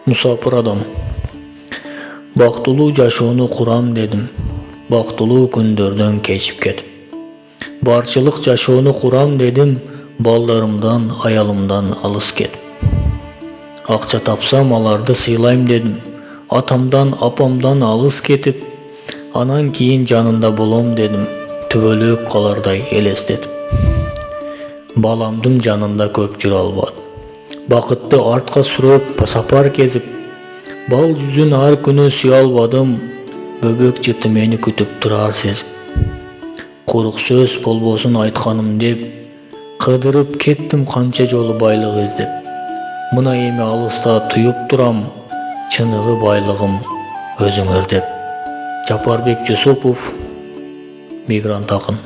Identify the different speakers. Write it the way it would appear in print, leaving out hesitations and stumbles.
Speaker 1: Musafir adam. Bактылуу жашоону курам дедим. Бактылуу күндөрдөн кечип кетип. Барчылык жашоону курам дедим. Балдарымдан, аялымдан алыс кетип. Акча тапсам аларды сыйлайм дедим. Атамдан, апамдан алыс кетип. Анан кийин жанында болом дедим. Түбөлүк калардай элестетип. Баламдын жанында көп жүрө албадым. Бакытты артка сүрөп сапар кезип, бал жүзүн ар күнү сүйө албадым. Бөбөк жыты мени күтүп турар сезип. Курук сөз болбосун айтканым деп, кыдырып кеттим канча жолу байлык издеп. Мына эми алыста туюп турам, чыныгы байлыгым өзүңөр деп. Жапарбек Жусупов, мигрант акын.